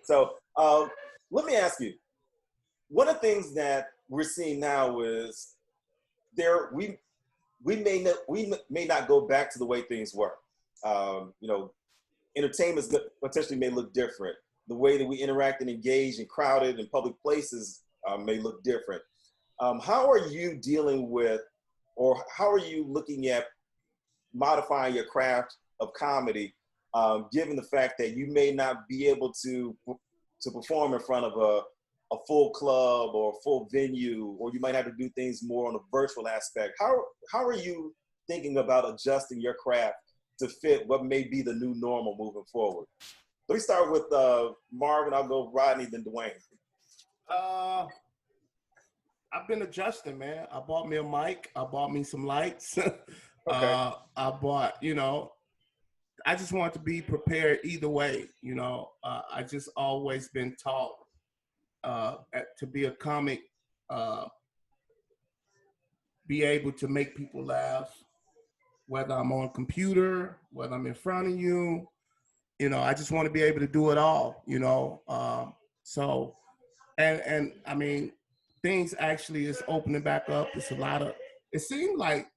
So let me ask you, one of the things that we're seeing now is there we may not go back to the way things were. You know, entertainment potentially may look different. The way that we interact and engage in crowded and public places may look different. How are you dealing with, or how are you looking at modifying your craft of comedy, given the fact that you may not be able to perform in front of a full club or a full venue, or you might have to do things more on a virtual aspect. How are you thinking about adjusting your craft to fit what may be the new normal moving forward? Let me start with Marvin. I'll go Rodney, then Dwayne. I've been adjusting, man. I bought me a mic. I bought me some lights. Okay. I bought, I just want to be prepared either way. I just always been taught to be a comic, be able to make people laugh, whether I'm on computer, whether I'm in front of you. I just want to be able to do it all. So, and I mean, things actually is opening back up. It's a lot of. It seems like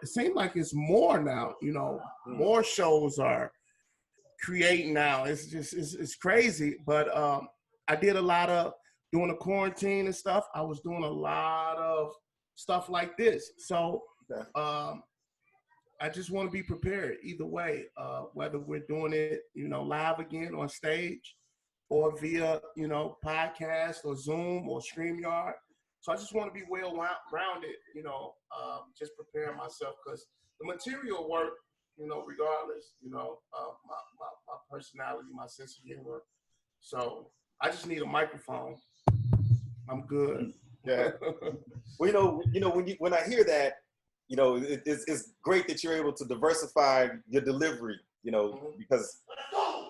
it's more now. More shows are creating now. It's just it's crazy. But I did a lot of during the quarantine and stuff. I was doing a lot of stuff like this. So I just want to be prepared either way, whether we're doing it, live again on stage or via, podcast or Zoom or StreamYard. So I just want to be well-rounded, just preparing myself because the material work, regardless, my personality, my sense of humor. So I just need a microphone. I'm good. Yeah. Well, when I hear that, it's great that you're able to diversify your delivery, because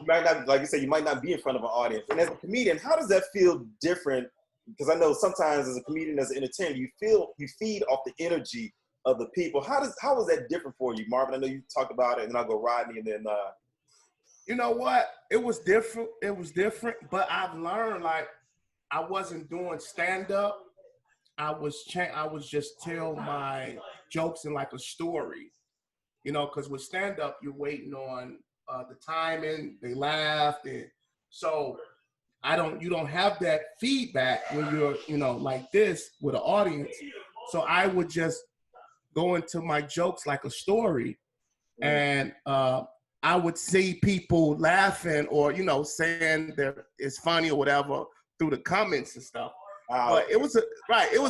you might not, like you said, you might not be in front of an audience. And as a comedian, how does that feel different? Because I know sometimes as a comedian, as an entertainer, you feed off the energy of the people. How is that different for you, Marvin? I know you talked about it, and then I'll go Rodney, and then. You know what? It was different. But I've learned, like, I wasn't doing stand-up. I was just tell my jokes in like a story, because with stand-up, you're waiting on the timing, they laughed, and so you don't have that feedback when you're, like this with an audience. So I would just go into my jokes like a story, and I would see people laughing or, saying that it's funny or whatever through the comments and stuff. But it was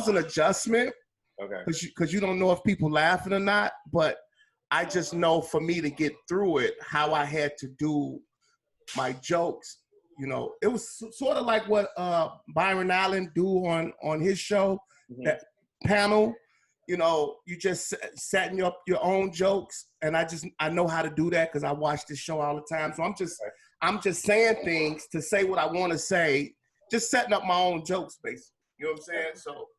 an adjustment. Okay. Because you don't know if people laughing or not, but I just know for me to get through it, how I had to do my jokes. It was sort of like what Byron Allen do on his show, that panel. You just setting up your own jokes, and I know how to do that because I watch this show all the time. So I'm just saying things to say what I want to say, just setting up my own jokes, basically. You know what I'm saying? So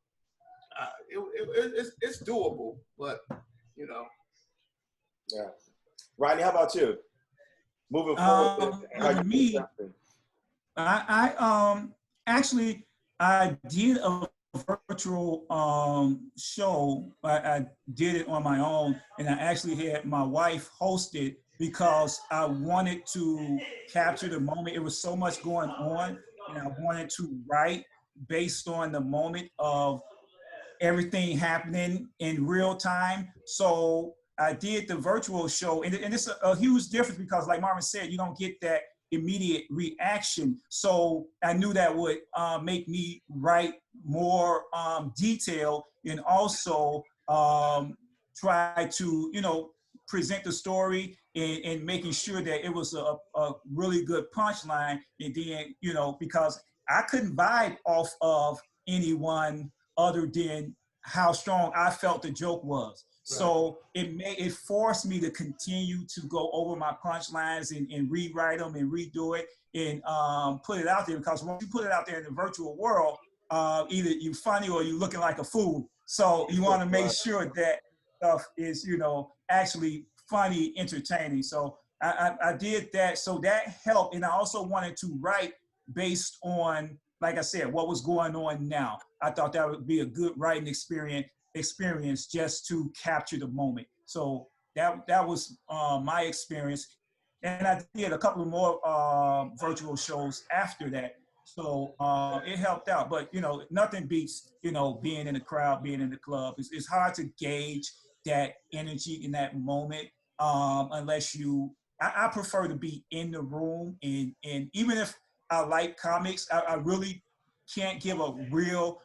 it's doable, but Yeah. Rodney, how about you? Moving forward, for me, I actually I did a virtual show. I did it on my own, and I actually had my wife host it because I wanted to capture the moment. It was so much going on, and I wanted to write based on the moment of everything happening in real time. So I did the virtual show, and it's a huge difference because, like Marvin said, you don't get that immediate reaction. So I knew that would make me write more detail and also try to, present the story and making sure that it was a really good punchline. And then, because I couldn't vibe off of anyone other than how strong I felt the joke was. Right. So it forced me to continue to go over my punchlines and rewrite them and redo it and put it out there, because once you put it out there in the virtual world, either you're funny or you're looking like a fool. So you want to make sure that stuff is, actually funny, entertaining. So I did that. So that helped. And I also wanted to write based on, like I said, what was going on now. I thought that would be a good writing experience just to capture the moment. So that was my experience. And I did a couple of more virtual shows after that. So it helped out. But, nothing beats, being in the crowd, being in the club. It's hard to gauge that energy in that moment unless I prefer to be in the room. And even if I like comics, I really can't give a real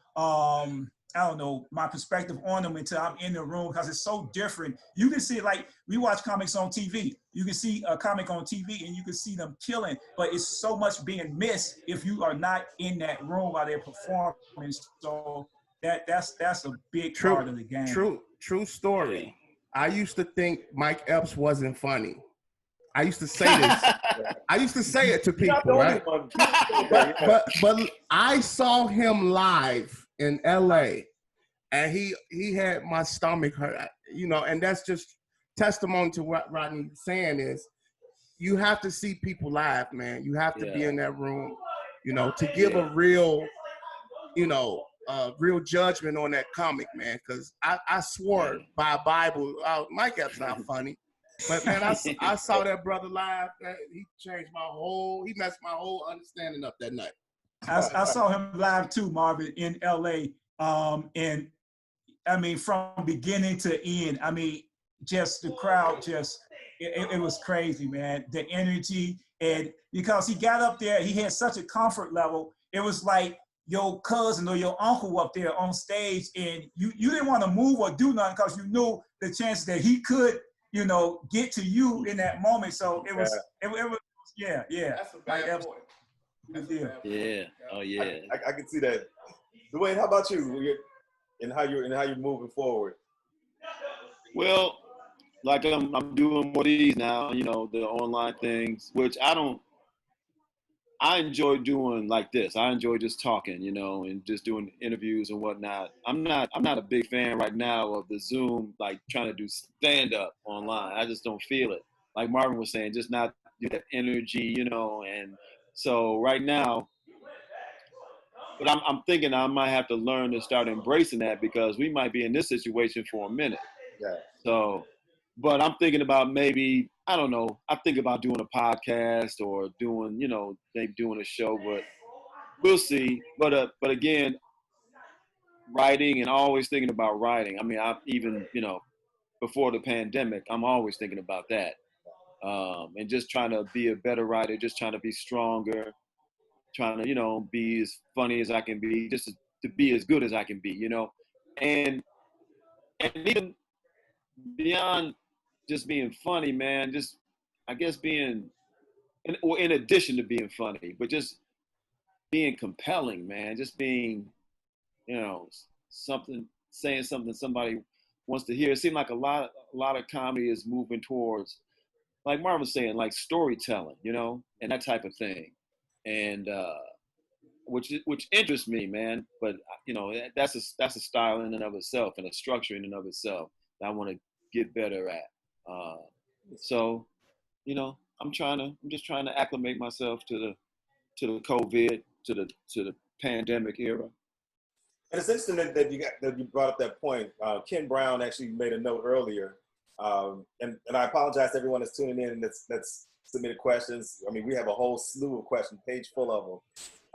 I don't know, my perspective on them until I'm in the room because it's so different. You can see, like, we watch comics on TV. You can see a comic on TV and you can see them killing, but it's so much being missed if you are not in that room while they're performing. So that's a big part of the game. True story. I used to think Mike Epps wasn't funny. I used to say this. I used to say it to people, right? But I saw him live in LA, and he had my stomach hurt, and that's just testimony to what Rodney's saying is you have to see people live, man. You have to be in that room, to give a real, real judgment on that comic, man. Because I swore by Bible, Mike Epps not funny. But man, I saw that brother live. He he messed my whole understanding up that night. I saw him live too, Marvin, in LA. And I mean, from beginning to end, I mean, just the crowd, it was crazy, man. The energy, and because he got up there, he had such a comfort level. It was like your cousin or your uncle up there on stage, and you didn't want to move or do nothing because you knew the chances that he could, get to you in that moment. So it was, yeah. That's a bad point. Yeah. Oh yeah. I can see that. Dwayne, how about you? And how you're moving forward? Well, like I'm doing more of these now, the online things, which I enjoy doing like this. I enjoy just talking, and just doing interviews and whatnot. I'm not a big fan right now of the Zoom, like trying to do stand up online. I just don't feel it. Like Marvin was saying, just not that energy, and so right now, but I'm thinking I might have to learn to start embracing that because we might be in this situation for a minute. Yeah. So, but I'm thinking about maybe, I don't know, I think about doing a podcast or doing, maybe doing a show, but we'll see. But again, writing and always thinking about writing. I mean, I even, before the pandemic, I'm always thinking about that. And just trying to be a better writer, just trying to be stronger, trying to, be as funny as I can be, just to be as good as I can be, and even beyond just being funny, man, just, I guess being, in addition to being funny, but just being compelling, man, just being, saying something somebody wants to hear. It seems like a lot of comedy is moving towards, like Marvin was saying, like storytelling, and that type of thing. And, which interests me, man. But that's a style in and of itself and a structure in and of itself that I want to get better at. So, I'm just trying to acclimate myself to the COVID, to the pandemic era. And it's interesting that you brought up that point. Ken Brown actually made a note earlier, and I apologize to everyone that's tuning in that's submitted questions. I mean, we have a whole slew of questions, page full of them.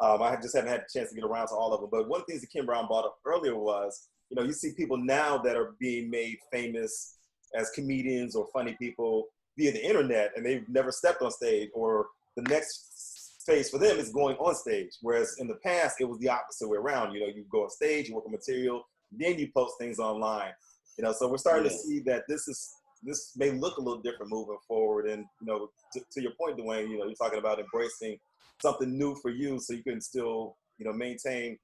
I just haven't had a chance to get around to all of them. But one of the things that Ken Brown brought up earlier was, you see people now that are being made famous as comedians or funny people via the internet, and they've never stepped on stage, or the next phase for them is going on stage. Whereas in the past, it was the opposite way around. You go on stage, you work on material, then you post things online. So we're starting to see that this may look a little different moving forward. And, to your point, Dwayne, you're talking about embracing something new for you so you can still, maintain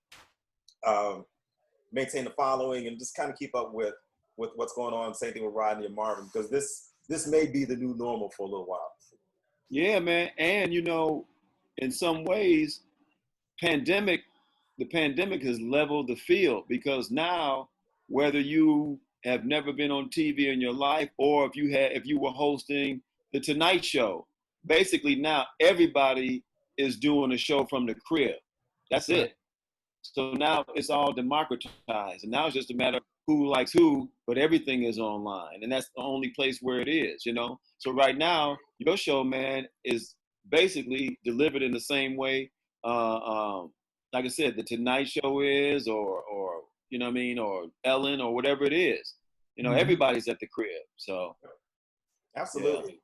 the following and just kind of keep up with what's going on. Same thing with Rodney and Marvin, because this may be the new normal for a little while. Yeah, man. And, in some ways, the pandemic has leveled the field, because now, whether you have never been on TV in your life, or if you were hosting the Tonight Show, basically now everybody is doing a show from the crib. That's it. So now it's all democratized, and now it's just a matter of who likes who, but everything is online, and that's the only place where it is, you know. So right now, your show, man, is basically delivered in the same way, like I said, the Tonight Show is, or you know what I mean, or Ellen, or whatever it is. You know, everybody's at the crib. So absolutely.